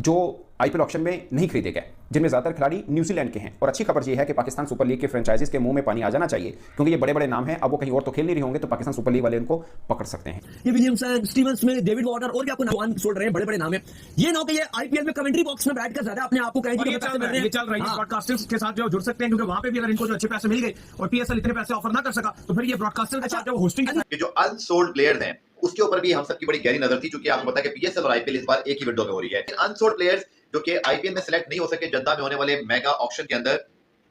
जो IPL auction में नहीं खरीदे गए, जिनमें ज्यादातर खिलाड़ी न्यूजीलैंड के हैं। और अच्छी खबर यह है कि पाकिस्तान सुपर लीग के फ्रेंचाइजीज के मुंह में पानी आ जाना चाहिए, क्योंकि ये बड़े बड़े नाम हैं। अब वो कहीं और तो खेल नहीं रहे होंगे, तो पाकिस्तान सुपर लीग वाले उनको पकड़ सकते हैं। ये विलियमसन, स्टीवन्स में, डेविड वार्नर और भी आपको नाम छोड़ रहे हैं, बड़े बड़े नाम है। ये ना कि ये आईपीएल में कमेंट्री बॉक्स में बैठकर ज्यादा अपने आप को कहेंगे ये चल रहा है ब्रॉडकास्टर्स के साथ जो जुड़ सकते हैं, क्योंकि वहां पे भी अगर इनको जो अच्छे पैसे मिल गए और पीएसएल इतने पैसे ऑफर ना कर सका, तो फिर ये ब्रॉडकास्टर के साथ जो होस्टिंग के जो अनसोल्ड प्लेयर्स हैं उसके ऊपर भी हम सबकी बड़ी गहरी नजर थी, क्योंकि आपको पता है कि पीएसएल और आईपीएल इस बार एक ही विंडो में हो रही है। अनसोल्ड प्लेयर्स जो कि आईपीएल में सिलेक्ट नहीं हो सके, जद्दा में होने वाले मेगा ऑक्शन के अंदर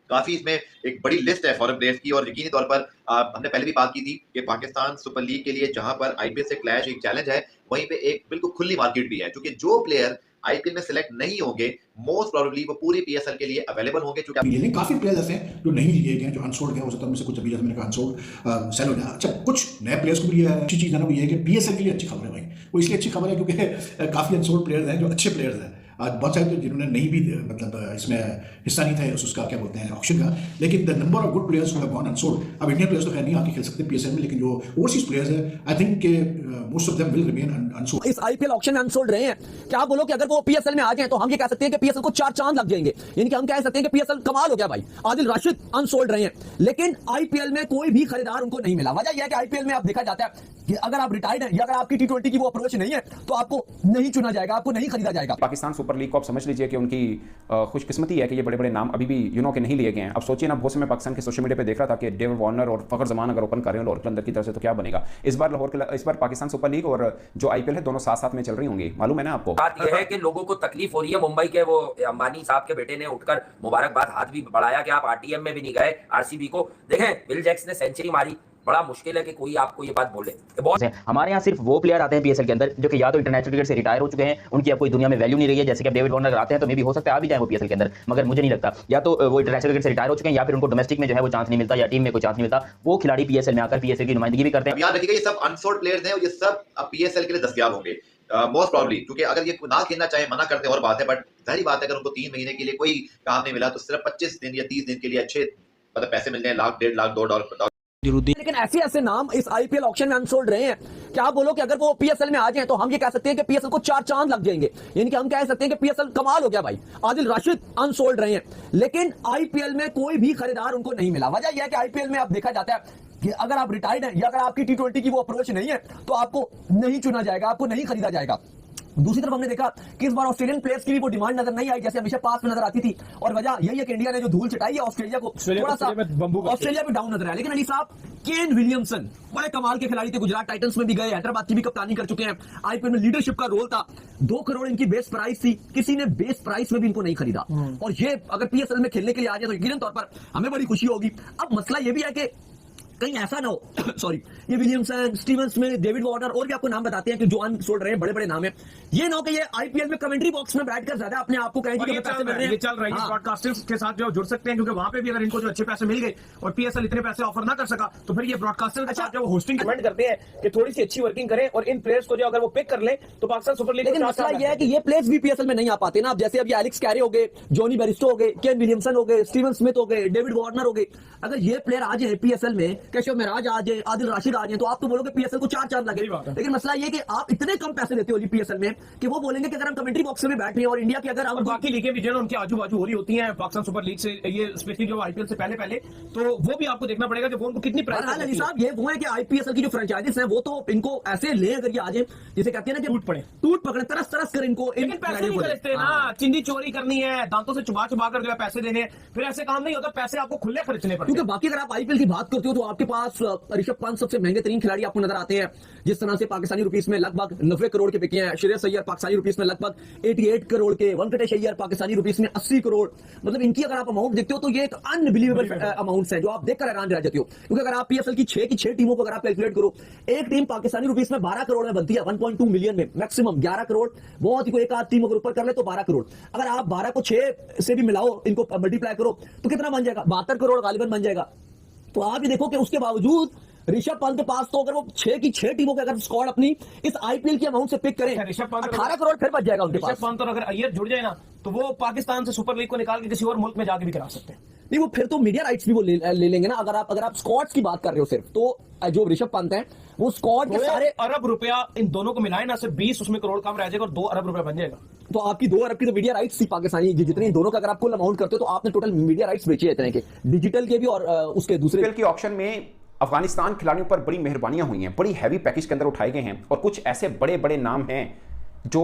काफी इसमें एक बड़ी लिस्ट है फॉरेन प्लेयर्स की। और यकीनी तौर पर हमने पहले भी बात की थी कि पाकिस्तान सुपर लीग के लिए जहां पर आईपीएल से क्लैश एक चैलेंज है, वहीं पे एक बिल्कुल खुली मार्केट भी है, क्योंकि जो प्लेयर आईपीएल में सिलेक्ट नहीं होंगे मोस्ट प्रोबेबली वो पूरी पीएसएल के लिए अवेलेबल होंगे। क्योंकि काफी प्लेयर्स ऐसे हैं जो नहीं लिए गए, जो अनसोल्ड गए, हो सकता है उनमें से कुछ अभी जैसे मैंने कहा अनसोल्ड सेल हो जाए। अच्छा, कुछ नए प्लेयर्स को भी लिया है। अच्छी चीज है ना वो ये है कि पीएसएल के लिए अच्छी खबर है भाई। वो इसलिए अच्छी खबर है क्योंकि काफी अनसोल्ड प्लेयर्स हैं जो अच्छे प्लेयर्स हैं। आज बहुत सारे तो जिन्होंने नहीं भी मतलब इसमें हिस्सा नहीं था उसका क्या बोलते हैं ऑक्शन का, लेकिन the number of good players who have gone unsold. अब इंडियन प्लेयर्स तो खैर नहीं आके खेल सकते पीएसएल में, लेकिन जो ओवरसीज प्लेयर्स है आई थिंक के most of them will remain unsold. इस आईपीएल ऑक्शन में अनसोल्ड रहे हैं। क्या आप बोलो कि अगर वो पीएसएल में आ जाए तो हम ये कह सकते हैं कि पीएसएल को 4 चांद लग जाएंगे, यानी कि हम कह सकते हैं कि पीएसएल कमाल हो गया भाई। आदिल राशिद अनसोल्ड रहे हैं, लेकिन आईपीएल में कोई भी खरीदार उनको नहीं मिला। वजह यह है कि आईपीएल में आप देखा जाता है कि अगर आप रिटायर्ड हैं या अगर आपकी टी20 की वो अप्रोच नहीं है तो आपको नहीं चुना जाएगा, आपको नहीं खरीदा जाएगा। पाकिस्तान सुपर लीग को आप समझ लीजिए कि उनकी खुशकिस्मती है कि ये बड़े बड़े नाम अभी भी के नहीं लिए गए हैं। अब सोचिए ना, बहुत से मैं पाकिस्तान के सोशल मीडिया पे देख रहा था कि डेविड वार्नर और फखर जमान अगर ओपन कर रहे हैं लाहौर कलंदर की तरफ से, तो क्या बनेगा इस बार पाकिस्तान सुपर लीग और जो आईपीएल है दोनों साथ साथ में चल रही होंगी। मालूम है ना आपको? बात यह है कि लोगों को तकलीफ हो रही है। मुंबई के वो अंबानी साहब के बेटे ने उठकर मुबारकबाद हाथ भी बढ़ाया कि आप आरटीएम में भी नहीं गए आरसीबी को। देखें, विल जैक्स ने सेंचुरी मारी, बड़ा मुश्किल है कि कोई आपको ये बात बोले। बहुत हमारे यहाँ सिर्फ वो प्लेयर आते हैं पीएसएल के अंदर जो कि या तो इंटरनेशनल क्रिकेट से रिटायर हो चुके हैं, उनकी अब कोई दुनिया में वैल्यू नहीं रही है। जैसे कि डेविड वार्नर आते हैं तो मे भी हो सकता है आ भी जाए वो पीएसएल के अंदर, मगर मुझे नहीं लगता। या तो वो इंटरनेशनल क्रिकेट से रिटायर हो चुके हैं या फिर उनको डोमेस्टिक में जो है वो चांस नहीं मिलता या टीम में कोई चांस नहीं मिलता। वो खिलाड़ी पीएसएल में आकर पीएसएल की नुमाइंदगी भी करते हैं। याद रखिएगा ये सब अनसोल्ड प्लेयर्स हैं और ये सब अब पीएसएल के लिए दस्तयाब होंगे मोस्ट प्रॉब्ली, क्योंकि अगर ये ना खेलना चाहे मना करते और बात है, बट जाहिर बात है अगर उनको 3 महीने के लिए कोई काम नहीं मिला तो सिर्फ 25 दिन या 30 दिन के लिए अच्छे मतलब पैसे मिलने हैं, $1 1.5 लाख $2 लेकिन ऐसे ऐसे नाम इस आईपीएल ऑक्शन में अनसोल्ड रहे हैं। क्या आप बोलो कि अगर वो पीएसएल में आ जाए तो हम ये कह सकते हैं कि पीएसएल को 4 चांद लग जाएंगे, यानी कि हम कह सकते हैं कि पीएसएल कमाल हो गया भाई। आदिल राशिद अनसोल्ड रहे हैं, लेकिन आईपीएल में कोई भी खरीदार उनको नहीं मिला। वजह यह है कि आईपीएल में आप देखा जाता है कि अगर आप रिटायर्ड हैं या अगर आपकी टी20 की वो अप्रोच नहीं है तो आपको नहीं चुना जाएगा, आपको नहीं खरीदा जाएगा। दूसरी तरफ हमने देखा कि इस बार ऑस्ट्रेलियन प्लेयर्स की भी वो डिमांड नजर नहीं आई जैसे हमेशा पास में नजर आती थी, और वजह यही है कि इंडिया ने जो धूल चटाई है ऑस्ट्रेलिया को थोड़ा सा ऑस्ट्रेलिया में डाउन नजर आया। लेकिन अली साहब, केन विलियमसन बड़े कमाल के खिलाड़ी थे, गुजरात टाइटंस में भी गए, हैदराबाद की भी कप्तानी कर चुके हैं, आईपीएल में लीडरशिप का रोल था, 2 करोड़ इनकी बेस प्राइस थी, किसी ने बेस प्राइस में भी इनको नहीं खरीदा। और ये अगर पीएसएल में खेलने के लिए आ जाए तो यकीनन तौर पर हमें बड़ी खुशी होगी। अब मसला ये भी है कि कहीं ऐसा ना हो सॉरी, ये विलियमसन, स्टीवन्स में, डेविड वार्नर और भी आपको नाम बताते हैं कि जो अनसोल्ड रहे हैं, बड़े बड़े नाम है। ये ना हो कि ये आईपीएल में कमेंट्री बॉक्स में बैठकर ज्यादा अपने आप को कहेंगे कि पैसे मिल रहे हैं। ये चल रहा है ब्रॉडकास्टर्स के साथ जो जुड़ सकते हैं, क्योंकि वहां पे भी अगर इनको जो अच्छे पैसे मिल गए और पीएसएल इतने पैसे ऑफर ना कर सका, तो फिर ये ब्रॉडकास्टर के साथ जो होस्टिंग कमेंट करते हैं कि थोड़ी सी अच्छी वर्किंग करें और इन प्लेयर्स को जो अगर वो पिक कर ले तो पाकिस्तान सुपर लीग। लेकिन मसला ये है कि ये प्लेयर्स भी पीएसएल में नहीं आ पाते ना। अब जैसे अभी एलेक्स कैरे हो गए, जॉनी बेरिस्टो हो गए, केन विलियमसन हो गए, स्टीवन स्मिथ हो गए, डेविड वार्नर हो गए। अगर ये प्लेयर आ जाए पीएसएल में, केशव महराज आ जाए, आदिल राशिद आ जाए, तो आप तो बोलोगे पीएसएल को 4 चांद लगे। लेकिन मसला ये कि आप इतने कम पैसे देते हो जी पीएसएल में कि वो बोलेंगे कि अगर हम कमेंट्री बॉक्स में बैठ रहे हैं और इंडिया की अगर हम बाकी लीगें भी जो उनके आजू बाजू हो रही होती हैं पाकिस्तान सुपर लीग से, ये स्पेशली जो आईपीएल से पहले तो वो भी आपको देखना पड़ेगा कि वो उनको कितनी प्राइस है। अली साहब, ये वो है कि आईपीएल की जो फ्रेंचाइजीज हैं वो तो इनको ऐसे ले अगर ये आ जाए, जिसे कहते हैं ना कि टूट पकड़े, तरस कर इनको पैसे नहीं खरीदते ना, चिंदी चोरी करनी है, दांतों से चुबा कर जो है पैसे देने, फिर ऐसे काम नहीं होता, पैसे आपको खुले खर्चने पड़ते। क्योंकि बाकी अगर आप आईपीएल की बात करते हो तो आपके पास ऋषभ पंत सबसे महंगे तरीन खिलाड़ी आपको नजर आते हैं, जिस तरह से पाकिस्तानी रुपीस में लगभग 90 करोड़ के बिके हैं। श्रेयस अय्यर पाकिस्तानी रुपीस में लगभग 88 करोड़ के, वेंकटेश अय्यर पाकिस्तानी रुपीस में 80 करोड़। मतलब इनकी अगर आप अमाउंट देखते हो तो ये एक अनबिलीवेबल अमाउंट्स है जो आप देखकर हैरान रह जाते हो। क्योंकि अगर आप पीएसएल की 6 टीमों को अगर आप कैलकुलेट करो, एक टीम पाकिस्तानी रुपीस में 12 करोड़ में बनती है, 1.2 मिलियन में, मैक्सिमम 11 करोड़, बहुत ही कोई एक आध टीम अगर ऊपर कर ले तो 12 करोड़। अगर आप 12 को 6 से भी मिलाओ, इनको मल्टीप्लाई करो तो कितना बन जाएगा? 72 करोड़ गालिबन बन जाएगा। तो आप ये देखो कि उसके बावजूद ऋषभ पंत के पास तो अगर वो 6 टीमों के अगर स्क्वाड अपनी इस आईपीएल की अमाउंट से पिक करें, 18 करोड़ फिर बच जाएगा उनके पास। ऋषभ पंत और अगर अय्यर जुड़ जाए ना तो वो पाकिस्तान से सुपर लीग को निकाल के किसी और मुल्क में जाके भी करा सकते हैं। नहीं वो फिर तो मीडिया राइट्स भी वो ले लेंगे ना। अगर आप स्क्वाड्स की बात कर रहे हो सिर्फ, तो जो ऋषभ पंत है वो स्क्वाड के सारे अरब रुपया इन दोनों को मिलाए ना, सिर्फ 20 उसमें करोड़ काम रह जाएगा और 2 अरब रुपया बन जाएगा। तो आपकी 2 अरब की तो मीडिया राइट्स थी पाकिस्तानी जितने, इन दोनों का अगर आप कुल अमाउंट करते हो तो आपने टोटल मीडिया राइट्स बेचे इतने के, डिजिटल के भी और उसके दूसरे के ऑक्शन में अफगानिस्तान खिलाड़ियों पर बड़ी मेहरबानियां हुई हैं, बड़ी हैवी पैकेज के अंदर उठाए गए हैं और कुछ ऐसे बड़े बड़े नाम हैं जो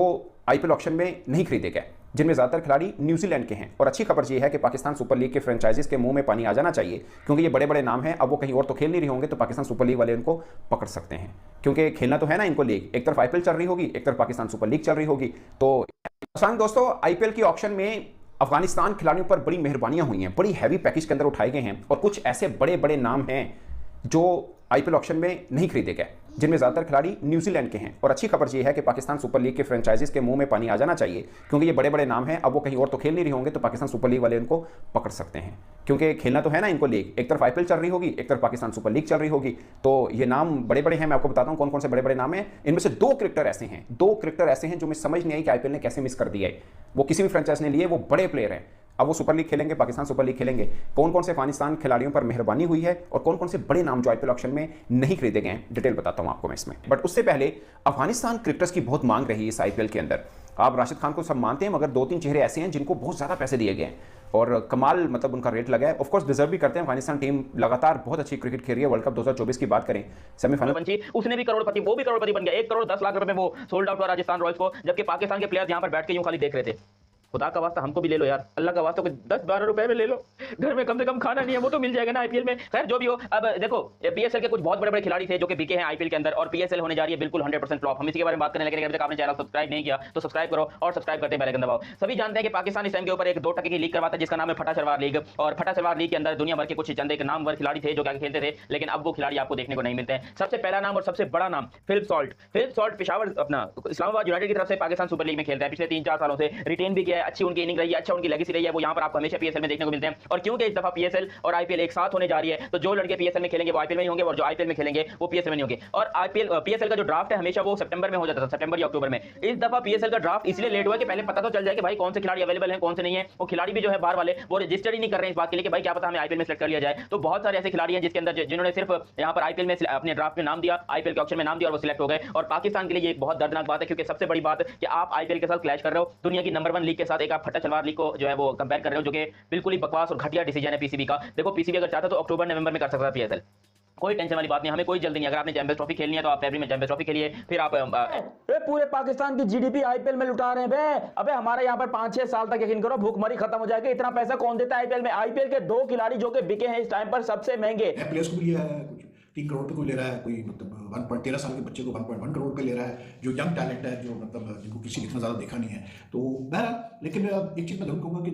आईपीएल ऑक्शन में नहीं खरीदे गए, जिनमें ज़्यादातर खिलाड़ी न्यूजीलैंड के हैं। और अच्छी खबर यह है कि पाकिस्तान सुपर लीग के फ्रेंचाइजीज के मुंह में पानी आ जाना चाहिए, क्योंकि ये बड़े बड़े नाम हैं। अब वो कहीं और तो खेल नहीं रहे होंगे, तो पाकिस्तान सुपर लीग वाले इनको पकड़ सकते हैं, क्योंकि खेलना तो है ना इनको लीग। एक तरफ आईपीएल चल रही होगी, एक तरफ पाकिस्तान सुपर लीग चल रही होगी। तो दोस्तों, आईपीएल की ऑक्शन में अफगानिस्तान खिलाड़ियों पर बड़ी मेहरबानियां हुई हैं, बड़ी हैवी पैकेज के अंदर उठाए गए हैं और कुछ ऐसे बड़े बड़े नाम हैं जो आईपीएल ऑक्शन में नहीं खरीदे गए, जिनमें ज़्यादातर खिलाड़ी न्यूजीलैंड के हैं। और अच्छी खबर यह है कि पाकिस्तान सुपर लीग के फ्रेंचाइजीज के मुंह में पानी आ जाना चाहिए, क्योंकि ये बड़े बड़े नाम हैं। अब वो कहीं और तो खेल नहीं रहे होंगे, तो पाकिस्तान सुपर लीग वाले इनको पकड़ सकते हैं, क्योंकि खेलना तो है ना इनको लीग। एक तरफ आईपीएल चल रही होगी, एक तरफ पाकिस्तान सुपर लीग चल रही होगी। तो ये नाम बड़े बड़े हैं। मैं आपको बताता हूँ कौन कौन से बड़े बड़े नाम हैं। इनमें से 2 क्रिकेटर ऐसे हैं जो मैं समझ नहीं आई कि आईपीएल ने कैसे मिस कर दिया है। वो किसी भी फ्रेंचाइज ने लिए, वो बड़े प्लेयर हैं। अब वो सुपर लीग खेलेंगे, पाकिस्तान सुपर लीग खेलेंगे। कौन कौन से अफगानिस्तान खिलाड़ियों पर मेहरबानी हुई है और कौन कौन से बड़े नाम जो आईपीएल ऑक्शन में नहीं खरीदे गए हैं, डिटेल बताता हूं आपको मैं इसमें। बट उससे पहले अफगानिस्तान क्रिकेटर्स की बहुत मांग रही है इस आईपीएल के अंदर। आप राशिद खान को सब मानते हैं, मगर 2-3 चेहरे ऐसे हैं जिनको बहुत ज्यादा पैसे दिए गए हैं और कमाल मतलब उनका रेट लगा है। ऑफ कोर्स डिजर्व भी करते हैं। अफगानिस्तान टीम लगातार बहुत अच्छी क्रिकेट खेल रही है। वर्ल्ड कप 2024 की बात करें, सेमीफाइनल उसने भी करोड़पति, वो भी करोड़पति बन गया। 1 करोड़ 10 लाख रुपए में वो सोल्ड आउट हुआ राजस्थान रॉयल्स को, जबकि पाकिस्तान के प्लेयर्स यहां पर बैठ के यूं खाली देख रहे थे। खुदा का वास्ता हमको भी ले लो यार, अल्लाह का वास्ता, 10-12 रुपए में ले लो, घर में कम से कम खाना नहीं है वो तो मिल जाएगा ना आईपीएल में। खैर जो भी हो, अब देखो पीएसएल के कुछ बहुत बड़े बड़े खिलाड़ी थे जो कि बिके हैं आईपीएल के अंदर, और पीएसएल होने जा रही है बिल्कुल 100% फ्लॉप। हम इसी के बारे में बात करने लगे। अगर तक आपने चैनल सब्सक्राइब नहीं किया तो सब्सक्राइब करो और सब्सक्राइब करते बेल आइकन दबाओ। सभी जानते हैं कि पाकिस्तान इस टाइम के ऊपर एक 2% की लीग करवाता है जिसका नाम है फटा शलवार लीग, और फटा शलवार लीग के अंदर दुनिया भर के कुछ चंद एक नामवर खिलाड़ी थे जो क्या खेलते थे, लेकिन अब वो खिलाड़ी आपको देखने को नहीं मिलते हैं। सबसे पहला नाम और सबसे बड़ा नाम फिलिप सॉल्ट पेशावर अपना इस्लामाबाद यूनाइटेड की तरफ से पाकिस्तान सुपर लीग में खेलता है। पिछले 3-4 सालों से रिटेन भी किया है, अच्छी उनकी इनिंग रही है, अच्छा उनकी लेगेसी रही है। वो यहाँ पर आपको हमेशा पीएसएल में देखने को मिलते हैं। और क्योंकि इस दफा पीएसएल और आईपीएल एक साथ होने जा रही है, तो जो लड़के पीएसएल में खेलेंगे वो आईपीएल में ही होंगे, और जो आईपीएल में खेलेंगे वो पीएसएल में नहीं होंगे। और आईपीएल पीएसएल का जो ड्राफ्ट है हमेशा वो सितंबर में हो जाता था, सितंबर या अक्टूबर में। इस दफा पीएसएल का ड्राफ्ट इसलिए लेट हुआ कि पहले पता तो चल जाए कि भाई कौन से खिलाड़ी अवेलेबल हैं, कौन से नहीं है। वो खिलाड़ी भी जो है बाहर वाले वो रजिस्टर ही नहीं कर रहे हैं इस बात के लिए कि भाई क्या पता हमें आईपीएल में सेलेक्ट कर लिया जाए। तो बहुत सारे ऐसे खिलाड़ी हैं जिसके अंदर जिन्होंने सिर्फ यहाँ पर आईपीएल में अपने ड्राफ्ट में नाम दिया, आईपीएल के ऑक्शन में नाम दिया और वो सिलेक्ट हो गए। और पाकिस्तान के लिए ये एक बहुत दर्दनाक बात है, क्योंकि सबसे बड़ी बात कि आप आईपीएल के साथ क्लैश कर रहे हो, दुनिया की नंबर 1 लीग के साथ एक आप फटा शलवार लीग को जो है वो कंपेयर कर रहे हो, जो कि बिल्कुल ही बकवास और घटिया डिसीजन है पीसीबी का। देखो पीसीबी अगर चाहता तो अक्टूबर नवंबर में कर सकता था पीएसएल, कोई टेंशन वाली बात नहीं, हमें कोई जल्दी नहीं। अगर आपने चैंपियंस ट्रॉफी खेलनी है तो आप फरवरी में चैंपियंस ट्रॉफी खेलिए, फिर आप पूरे पाकिस्तान की जीडीपी आईपीएल में लुटा रहे हैं बे। अबे हमारे यहाँ पर 5-6 साल तक यकीन करो भूखमरी खत्म हो जाएगी। इतना पैसा कौन देता है आईपीएल में? आईपीएल के 2 खिलाड़ी जो कि बिके हैं इस टाइम पर सबसे महंगे। प्लेयर्स को भी लिया है, कुछ 3 करोड़ पे कोई ले रहा है, कोई मतलब 1.13 साल के बच्चे को 1.1 करोड़ पे ले रहा है, जो यंग टैलेंट है, जो मतलब जिनको किसी ने इतना ज्यादा देखा नहीं है। तो बहरहाल, लेकिन एक चीज मैं जरूर कहूंगा कि